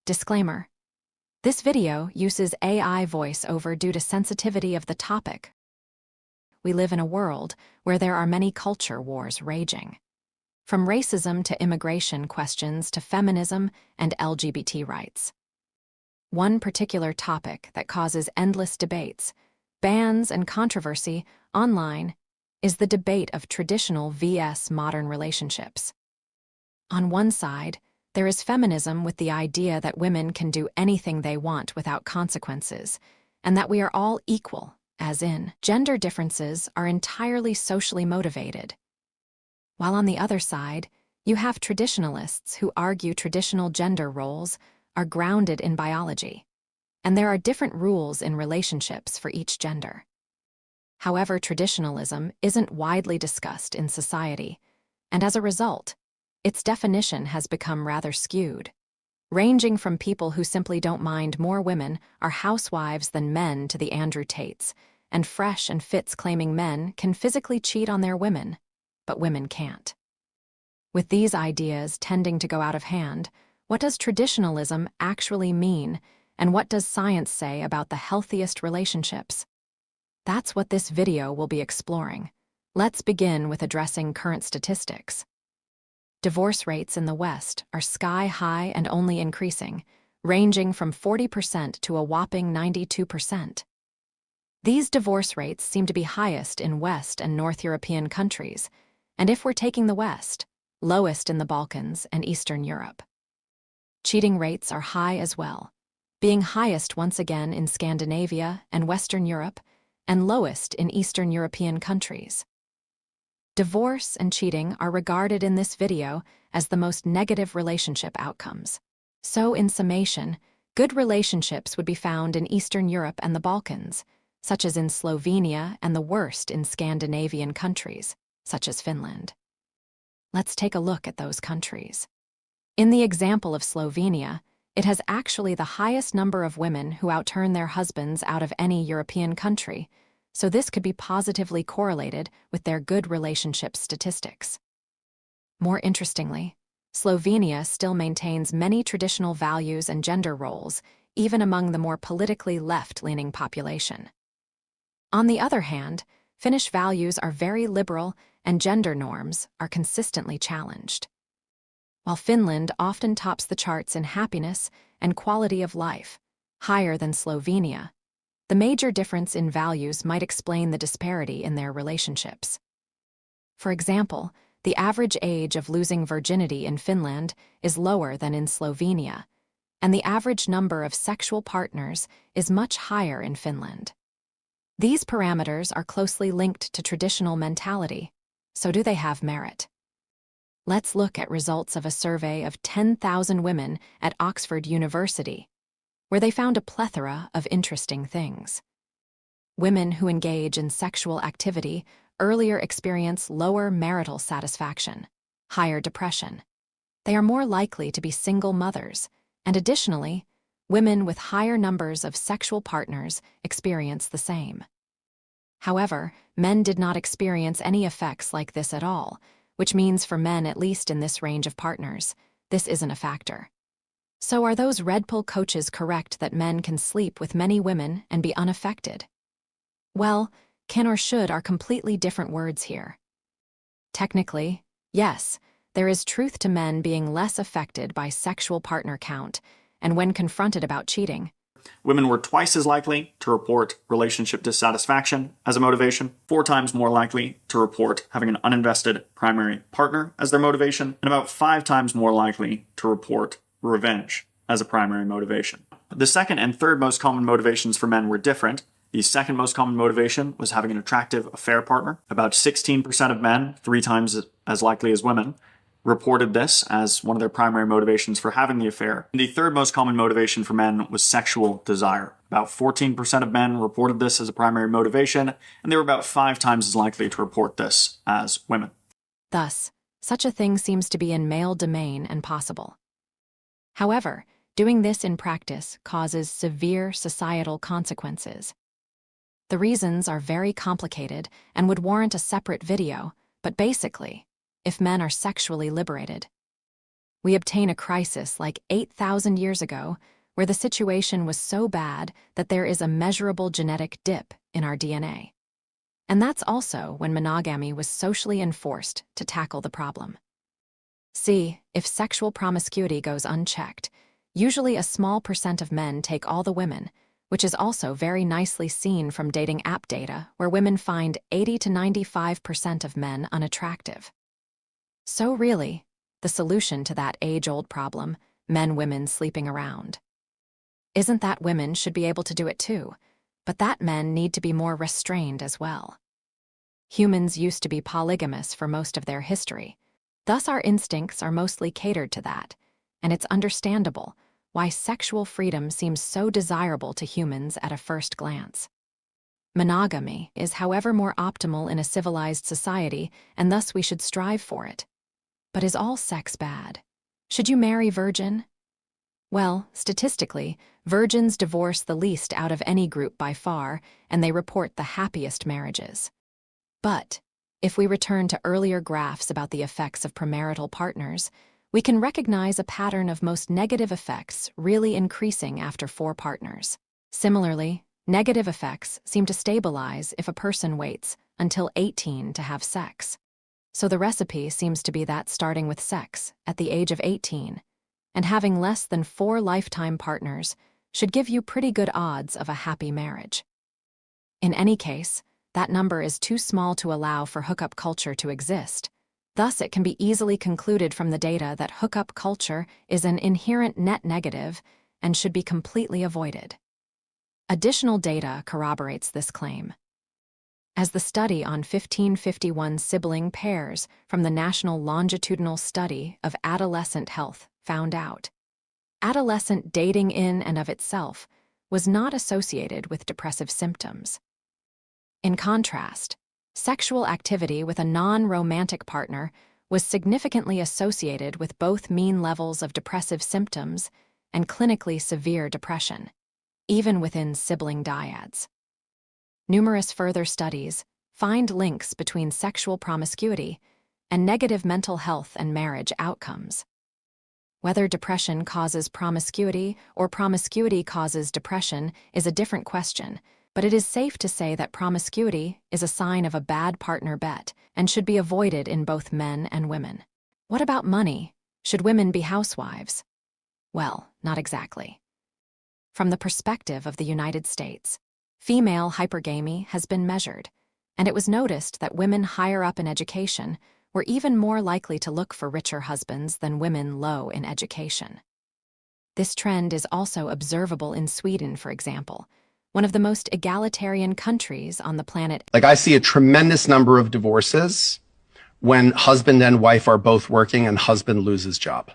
Disclaimer: this video uses AI voiceover due to sensitivity of the topic. We live in a world where there are many culture wars raging. From racism to immigration questions to feminism and LGBT rights. One particular topic that causes endless debates, bans, and controversy online is the debate of traditional vs. modern relationships. On one side, there is feminism with the idea that women can do anything they want without consequences, and that we are all equal, as in, gender differences are entirely socially motivated. While on the other side, you have traditionalists who argue traditional gender roles are grounded in biology, and there are different rules in relationships for each gender. However, traditionalism isn't widely discussed in society, and as a result, its definition has become rather skewed, ranging from people who simply don't mind more women are housewives than men to the Andrew Tates, and Fresh and Fitz claiming men can physically cheat on their women, but women can't. With these ideas tending to go out of hand, what does traditionalism actually mean, and what does science say about the healthiest relationships? That's what this video will be exploring. Let's begin with addressing current statistics. Divorce rates in the West are sky-high and only increasing, ranging from 40% to a whopping 92%. These divorce rates seem to be highest in West and North European countries, and if we're taking the West, lowest in the Balkans and Eastern Europe. Cheating rates are high as well, being highest once again in Scandinavia and Western Europe, and lowest in Eastern European countries. Divorce and cheating are regarded in this video as the most negative relationship outcomes. So, in summation, good relationships would be found in Eastern Europe and the Balkans, such as in Slovenia, and the worst in Scandinavian countries, such as Finland. Let's take a look at those countries. In the example of Slovenia, it has actually the highest number of women who outturn their husbands out of any European country, so this could be positively correlated with their good relationship statistics. More interestingly, Slovenia still maintains many traditional values and gender roles, even among the more politically left-leaning population. On the other hand, Finnish values are very liberal and gender norms are consistently challenged. While Finland often tops the charts in happiness and quality of life, higher than Slovenia, the major difference in values might explain the disparity in their relationships. For example, the average age of losing virginity in Finland is lower than in Slovenia, and the average number of sexual partners is much higher in Finland. These parameters are closely linked to traditional mentality, so do they have merit? Let's look at results of a survey of 10,000 women at Oxford University, where they found a plethora of interesting things. Women who engage in sexual activity earlier experience lower marital satisfaction, higher depression. They are more likely to be single mothers, and additionally, women with higher numbers of sexual partners experience the same. However, men did not experience any effects like this at all, which means for men at least in this range of partners, this isn't a factor. So are those Red Pill coaches correct that men can sleep with many women and be unaffected? Well, can or should are completely different words here. Technically, yes, there is truth to men being less affected by sexual partner count, and when confronted about cheating, women were twice as likely to report relationship dissatisfaction as a motivation, 4 times more likely to report having an uninvested primary partner as their motivation, and about 5 times more likely to report revenge as a primary motivation. The second and third most common motivations for men were different. The second most common motivation was having an attractive affair partner. About 16% of men, 3 times as likely as women, reported this as one of their primary motivations for having the affair. And the third most common motivation for men was sexual desire. About 14% of men reported this as a primary motivation, and they were about 5 times as likely to report this as women. Thus, such a thing seems to be in male domain and possible. However, doing this in practice causes severe societal consequences. The reasons are very complicated and would warrant a separate video, but basically, if men are sexually liberated, We obtain a crisis like 8,000 years ago, where the situation was so bad that there is a measurable genetic dip in our DNA. And that's also when monogamy was socially enforced to tackle the problem. See, if sexual promiscuity goes unchecked, usually a small percent of men take all the women, which is also very nicely seen from dating app data, where women find 80 to 95% of men unattractive. So really, the solution to that age-old problem, men-women sleeping around, isn't that women should be able to do it too, but that men need to be more restrained as well. Humans used to be polygamous for most of their history, thus our instincts are mostly catered to that, and it's understandable why sexual freedom seems so desirable to humans at a first glance. Monogamy is, however, more optimal in a civilized society, and thus we should strive for it. But is all sex bad? Should you marry virgin? Well, statistically, virgins divorce the least out of any group by far, and they report the happiest marriages. But if we return to earlier graphs about the effects of premarital partners, we can recognize a pattern of most negative effects really increasing after 4 partners. Similarly, negative effects seem to stabilize if a person waits until 18 to have sex. So the recipe seems to be that starting with sex at the age of 18 and having less than 4 lifetime partners should give you pretty good odds of a happy marriage. In any case, that number is too small to allow for hookup culture to exist. Thus, it can be easily concluded from the data that hookup culture is an inherent net negative and should be completely avoided. Additional data corroborates this claim. As the study on 1551 sibling pairs from the National Longitudinal Study of Adolescent Health found out, adolescent dating in and of itself was not associated with depressive symptoms. In contrast, sexual activity with a non-romantic partner was significantly associated with both mean levels of depressive symptoms and clinically severe depression, even within sibling dyads. Numerous further studies find links between sexual promiscuity and negative mental health and marriage outcomes. Whether depression causes promiscuity or promiscuity causes depression is a different question, but it is safe to say that promiscuity is a sign of a bad partner bet and should be avoided in both men and women. What about money? Should women be housewives? Well, not exactly. From the perspective of the United States, female hypergamy has been measured, and it was noticed that women higher up in education were even more likely to look for richer husbands than women low in education. This trend is also observable in Sweden, for example, one of the most egalitarian countries on the planet. Like, I see a tremendous number of divorces when husband and wife are both working and husband loses job.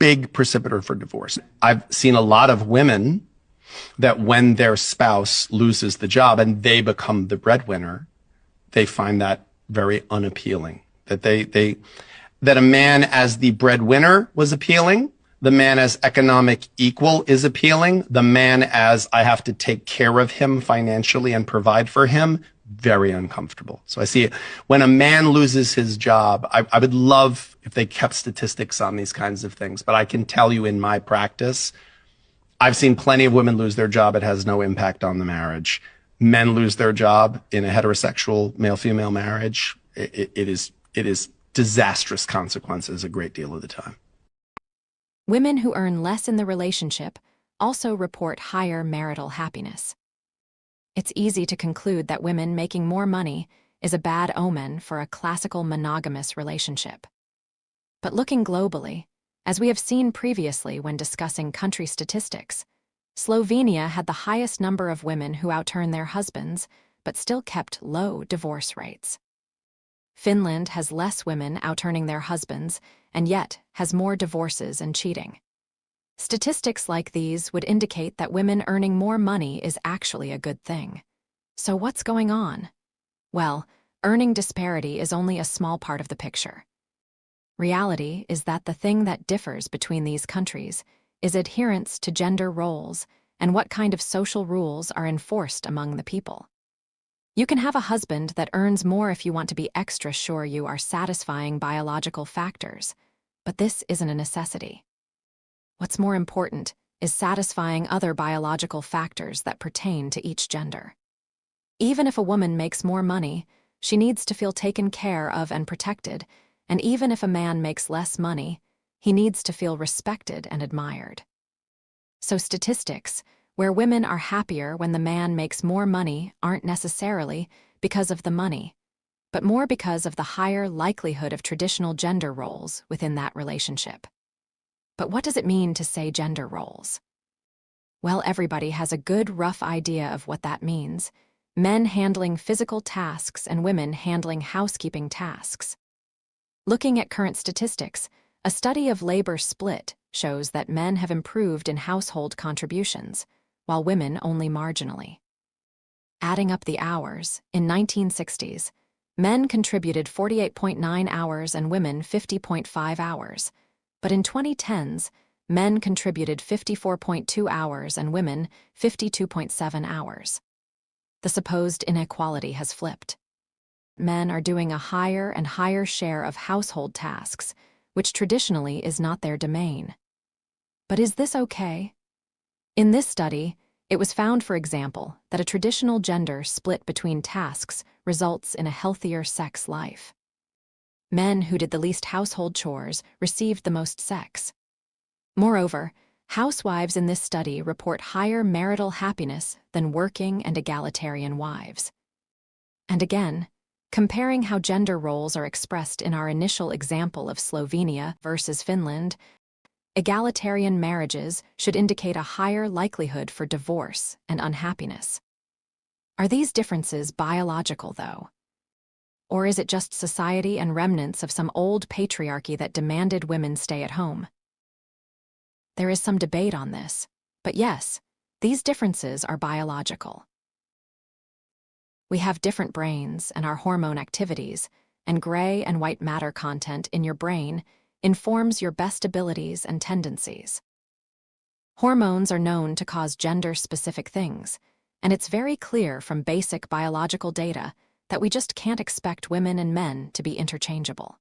Big precipitator for divorce. I've seen a lot of women that when their spouse loses the job and they become the breadwinner, they find that very unappealing. That that a man as the breadwinner was appealing. The man as economic equal is appealing. The man as I have to take care of him financially and provide for him, very uncomfortable. So I see it. When a man loses his job, I would love if they kept statistics on these kinds of things. But I can tell you in my practice, I've seen plenty of women lose their job. It has no impact on the marriage. Men lose their job in a heterosexual male-female marriage. It is disastrous consequences a great deal of the time. Women who earn less in the relationship also report higher marital happiness. It's easy to conclude that women making more money is a bad omen for a classical monogamous relationship. But looking globally, as we have seen previously when discussing country statistics, Slovenia had the highest number of women who outearn their husbands, but still kept low divorce rates. Finland has less women outearning their husbands, and yet has more divorces and cheating. Statistics like these would indicate that women earning more money is actually a good thing. So what's going on? Well, earning disparity is only a small part of the picture. Reality is that the thing that differs between these countries is adherence to gender roles and what kind of social rules are enforced among the people. You can have a husband that earns more if you want to be extra sure you are satisfying biological factors, But this isn't a necessity. What's more important is satisfying other biological factors that pertain to each gender. Even if a woman makes more money, she needs to feel taken care of and protected, and even if a man makes less money, he needs to feel respected and admired. So statistics, where women are happier when the man makes more money, aren't necessarily because of the money, but more because of the higher likelihood of traditional gender roles within that relationship. But what does it mean to say gender roles? Well, everybody has a good rough idea of what that means: men handling physical tasks and women handling housekeeping tasks. Looking at current statistics, a study of labor split shows that men have improved in household contributions, while women only marginally. Adding up the hours, in 1960s, men contributed 48.9 hours and women 50.5 hours, but in 2010s, men contributed 54.2 hours and women 52.7 hours. The supposed inequality has flipped. Men are doing a higher and higher share of household tasks, which traditionally is not their domain. But is this okay? In this study, it was found, for example, that a traditional gender split between tasks results in a healthier sex life. Men who did the least household chores received the most sex. Moreover, housewives in this study report higher marital happiness than working and egalitarian wives. And again, comparing how gender roles are expressed in our initial example of Slovenia versus Finland, egalitarian marriages should indicate a higher likelihood for divorce and unhappiness. Are these differences biological, though? Or is it just society and remnants of some old patriarchy that demanded women stay at home? There is some debate on this, but yes, these differences are biological. We have different brains and our hormone activities, and gray and white matter content in your brain informs your best abilities and tendencies. Hormones are known to cause gender-specific things, and it's very clear from basic biological data that we just can't expect women and men to be interchangeable.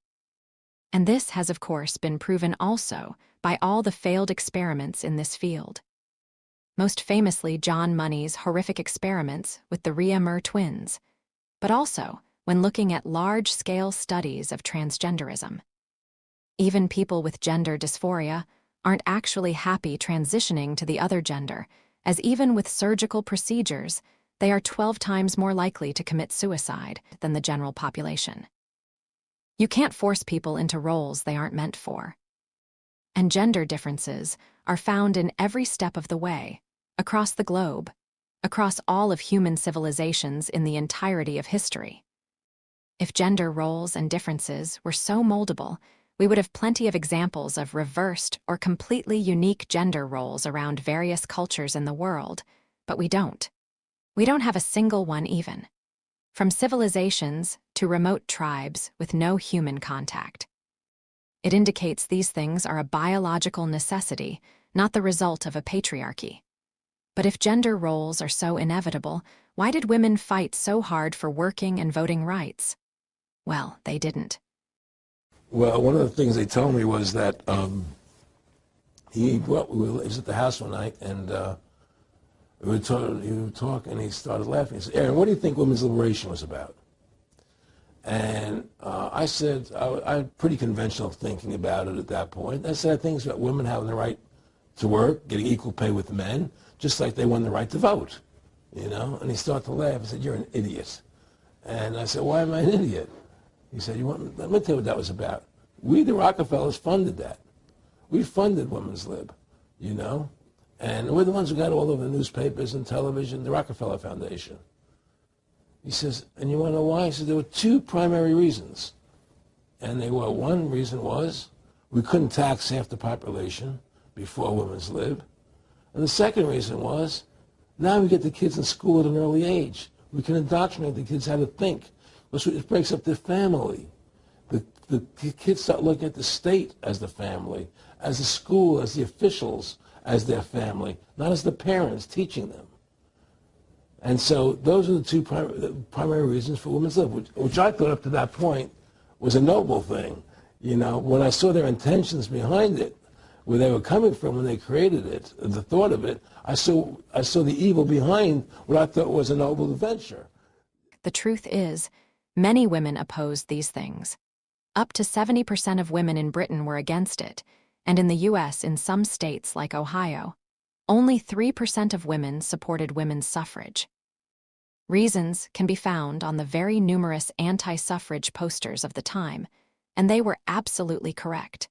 And this has, of course, been proven also by all the failed experiments in this field. Most famously, John Money's horrific experiments with the Rhea-Mer twins, but also when looking at large-scale studies of transgenderism. Even people with gender dysphoria aren't actually happy transitioning to the other gender, as even with surgical procedures, they are 12 times more likely to commit suicide than the general population. You can't force people into roles they aren't meant for. And gender differences are found in every step of the way, across the globe, across all of human civilizations in the entirety of history. If gender roles and differences were so moldable, we would have plenty of examples of reversed or completely unique gender roles around various cultures in the world, but we don't. We don't have a single one even. From civilizations to remote tribes with no human contact. It indicates these things are a biological necessity, not the result of a patriarchy. But if gender roles are so inevitable, why did women fight so hard for working and voting rights? Well, they didn't. Well, one of the things they told me was that he was at the house one night, and we were talking, and he started laughing. He said, "Aaron, what do you think women's liberation was about?" And I said, I had pretty conventional thinking about it at that point. I said, I think it's about women having the right to work, getting equal pay with men, just like they won the right to vote, you know? And he started to laugh. He said, "You're an idiot." And I said, "Why am I an idiot?" He said, let me tell you what that was about. We, the Rockefellers, funded that. We funded women's lib, you know? And we're the ones who got all over the newspapers and television, the Rockefeller Foundation. He says, and you want to know why? He said, there were two primary reasons. And they were, one reason was we couldn't tax half the population before women's lib. And the second reason was, now we get the kids in school at an early age. We can indoctrinate the kids how to think. It breaks up their family. The kids start looking at the state as the family, as the school, as the officials, as their family, not as the parents teaching them. And so those are the two primary reasons for women's lib, which I thought up to that point was a noble thing. When I saw their intentions behind it, where they were coming from when they created it, the thought of it, I saw the evil behind what I thought was a noble venture. The truth is, many women opposed these things. Up to 70% of women in Britain were against it, and in the US, in some states like Ohio, only 3% of women supported women's suffrage. Reasons can be found on the very numerous anti-suffrage posters of the time, and they were absolutely correct.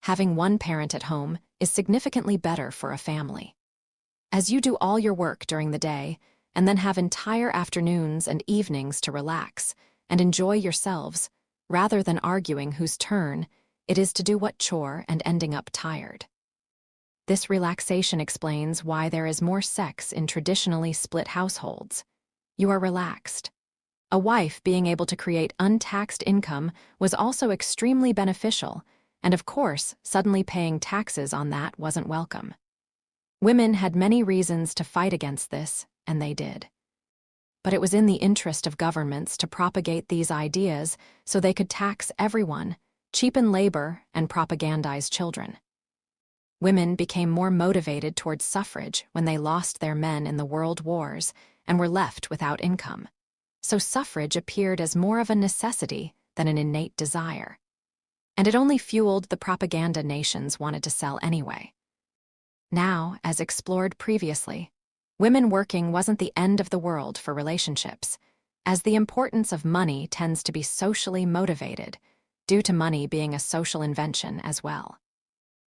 Having one parent at home is significantly better for a family. As you do all your work during the day, and then have entire afternoons and evenings to relax and enjoy yourselves, rather than arguing whose turn it is to do what chore and ending up tired. This relaxation explains why there is more sex in traditionally split households. You are relaxed. A wife being able to create untaxed income was also extremely beneficial, and of course, suddenly paying taxes on that wasn't welcome. Women had many reasons to fight against this, and they did. But it was in the interest of governments to propagate these ideas so they could tax everyone, cheapen labor, and propagandize children. Women became more motivated towards suffrage when they lost their men in the world wars and were left without income. So suffrage appeared as more of a necessity than an innate desire. And it only fueled the propaganda nations wanted to sell anyway. Now, as explored previously, women working wasn't the end of the world for relationships, as the importance of money tends to be socially motivated, due to money being a social invention as well.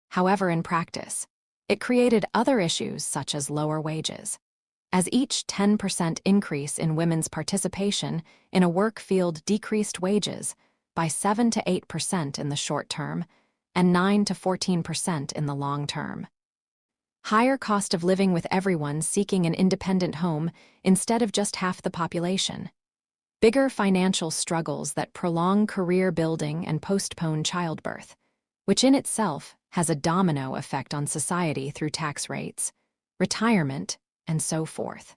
However, in practice, it created other issues such as lower wages, as each 10% increase in women's participation in a work field decreased wages by 7 to 8% in the short term and 9 to 14% in the long term. Higher cost of living with everyone seeking an independent home instead of just half the population. Bigger financial struggles that prolong career building and postpone childbirth, which in itself has a domino effect on society through tax rates, retirement, and so forth.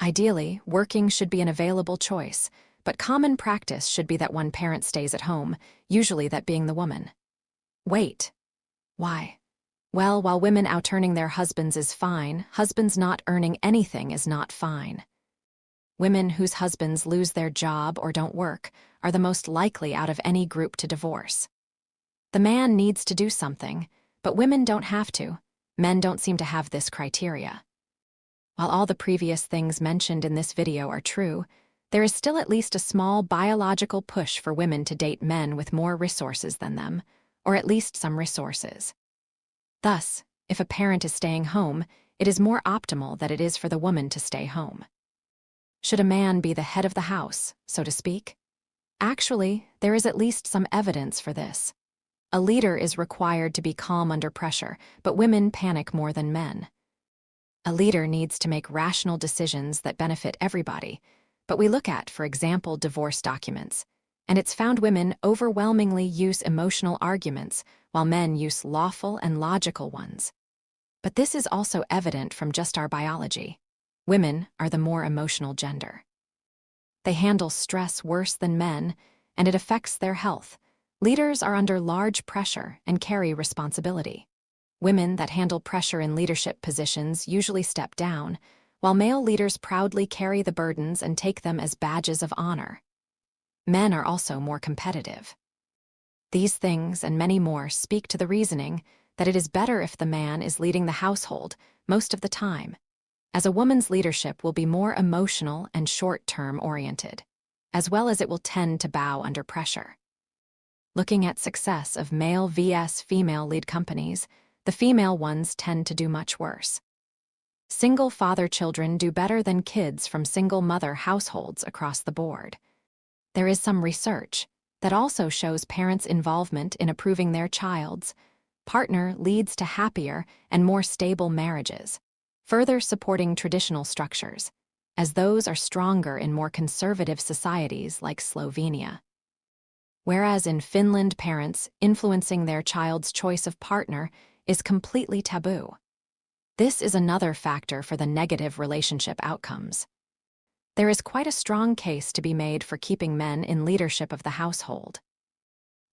Ideally, working should be an available choice, but common practice should be that one parent stays at home, usually that being the woman. Wait. Why? Well, while women out-earning their husbands is fine, husbands not earning anything is not fine. Women whose husbands lose their job or don't work are the most likely out of any group to divorce. The man needs to do something, but women don't have to. Men don't seem to have this criteria. While all the previous things mentioned in this video are true, there is still at least a small biological push for women to date men with more resources than them, or at least some resources. Thus, if a parent is staying home, it is more optimal that it is for the woman to stay home. Should a man be the head of the house, so to speak? Actually, there is at least some evidence for this. A leader is required to be calm under pressure, but women panic more than men. A leader needs to make rational decisions that benefit everybody, but we look at, for example, divorce documents, and it's found women overwhelmingly use emotional arguments while men use lawful and logical ones. But this is also evident from just our biology. Women are the more emotional gender. They handle stress worse than men, and it affects their health. Leaders are under large pressure and carry responsibility. Women that handle pressure in leadership positions usually step down, while male leaders proudly carry the burdens and take them as badges of honor. Men are also more competitive. These things and many more speak to the reasoning that it is better if the man is leading the household most of the time, as a woman's leadership will be more emotional and short-term oriented, as well as it will tend to bow under pressure. Looking at success of male vs. female lead companies, the female ones tend to do much worse. Single father children do better than kids from single mother households across the board. There is some research that also shows parents' involvement in approving their child's partner leads to happier and more stable marriages, further supporting traditional structures, as those are stronger in more conservative societies like Slovenia. Whereas in Finland, parents influencing their child's choice of partner is completely taboo. This is another factor for the negative relationship outcomes. There is quite a strong case to be made for keeping men in leadership of the household.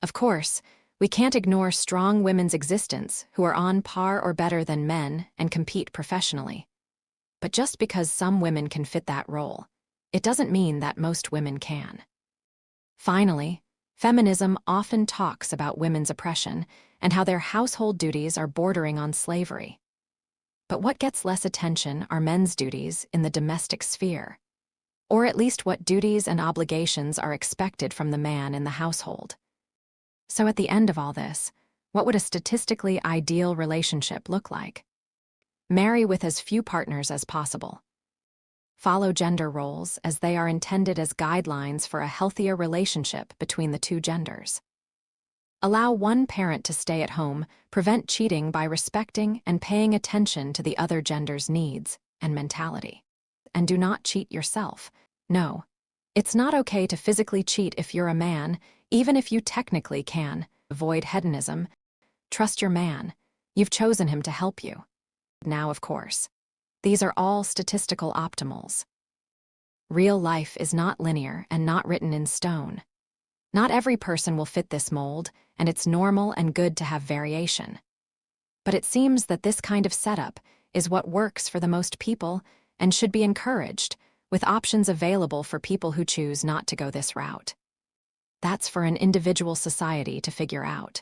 Of course, we can't ignore strong women's existence who are on par or better than men and compete professionally. But just because some women can fit that role, it doesn't mean that most women can. Finally, feminism often talks about women's oppression and how their household duties are bordering on slavery. But what gets less attention are men's duties in the domestic sphere, or at least what duties and obligations are expected from the man in the household. So at the end of all this, what would a statistically ideal relationship look like? Marry with as few partners as possible. Follow gender roles as they are intended as guidelines for a healthier relationship between the two genders. Allow one parent to stay at home, prevent cheating by respecting and paying attention to the other gender's needs and mentality. And do not cheat yourself. No, it's not okay to physically cheat if you're a man, even if you technically can. Avoid hedonism. Trust your man. You've chosen him to help you. Now, of course, these are all statistical optimals. Real life is not linear and not written in stone. Not every person will fit this mold, and it's normal and good to have variation. But it seems that this kind of setup is what works for the most people and should be encouraged, with options available for people who choose not to go this route. That's for an individual society to figure out.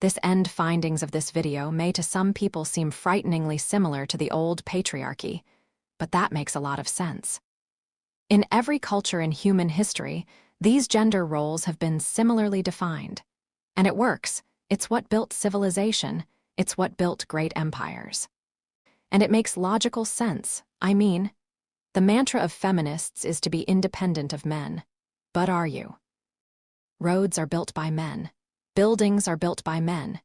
This end findings of this video may to some people seem frighteningly similar to the old patriarchy, but that makes a lot of sense. In every culture in human history, these gender roles have been similarly defined. And it works. It's what built civilization. It's what built great empires. And it makes logical sense. I mean, the mantra of feminists is to be independent of men. But are you? Roads are built by men. Buildings are built by men.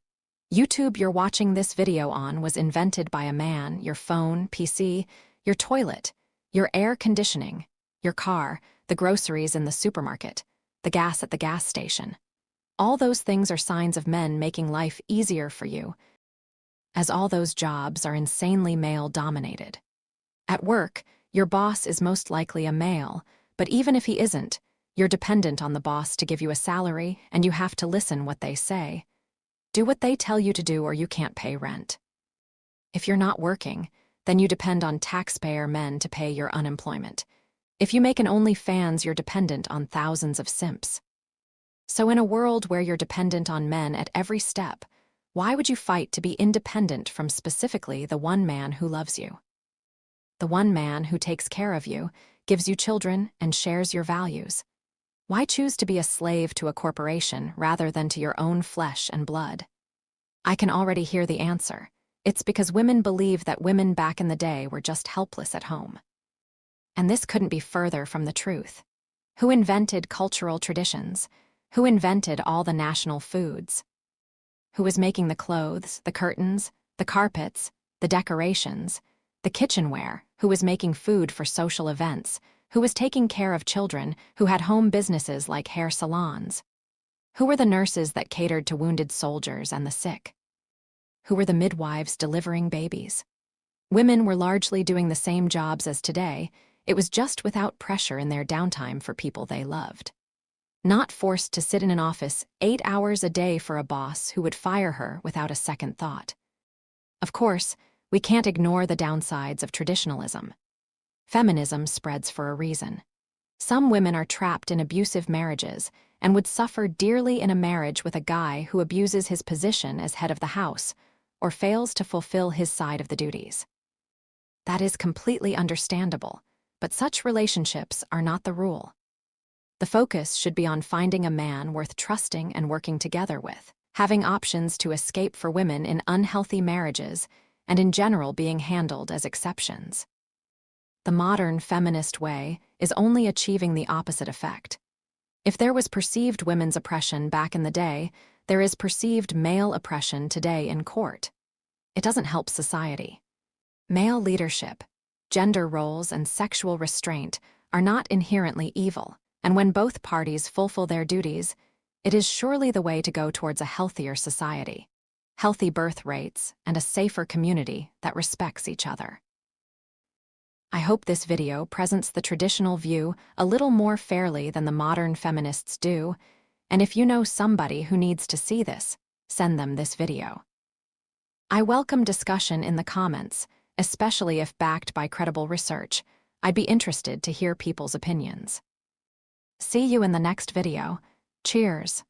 YouTube you're watching this video on was invented by a man. Your phone, PC, your toilet, your air conditioning, your car, the groceries in the supermarket, the gas at the gas station. All those things are signs of men making life easier for you, as all those jobs are insanely male-dominated. At work, your boss is most likely a male, but even if he isn't, you're dependent on the boss to give you a salary, and you have to listen what they say. Do what they tell you to do or you can't pay rent. If you're not working, then you depend on taxpayer men to pay your unemployment. If you make an OnlyFans, you're dependent on thousands of simps. So in a world where you're dependent on men at every step, why would you fight to be independent from specifically the one man who loves you? The one man who takes care of you, gives you children, and shares your values. Why choose to be a slave to a corporation rather than to your own flesh and blood? I can already hear the answer. It's because women believe that women back in the day were just helpless at home. And this couldn't be further from the truth. Who invented cultural traditions? Who invented all the national foods? Who was making the clothes, the curtains, the carpets, the decorations, the kitchenware? Who was making food for social events? Who was taking care of children? Who had home businesses like hair salons? Who were the nurses that catered to wounded soldiers and the sick? Who were the midwives delivering babies? Women were largely doing the same jobs as today. It was just without pressure in their downtime for people they loved. Not forced to sit in an office 8 hours a day for a boss who would fire her without a second thought. Of course, we can't ignore the downsides of traditionalism. Feminism spreads for a reason. Some women are trapped in abusive marriages and would suffer dearly in a marriage with a guy who abuses his position as head of the house or fails to fulfill his side of the duties. That is completely understandable, but such relationships are not the rule. The focus should be on finding a man worth trusting and working together with, having options to escape for women in unhealthy marriages, and in general being handled as exceptions. The modern feminist way is only achieving the opposite effect. If there was perceived women's oppression back in the day, there is perceived male oppression today in court. It doesn't help society. Male leadership, gender roles, and sexual restraint are not inherently evil, and when both parties fulfill their duties, it is surely the way to go towards a healthier society, healthy birth rates, and a safer community that respects each other. I hope this video presents the traditional view a little more fairly than the modern feminists do, And if you know somebody who needs to see this, send them this video. I welcome discussion in the comments, especially if backed by credible research. I'd be interested to hear people's opinions. See you in the next video. Cheers.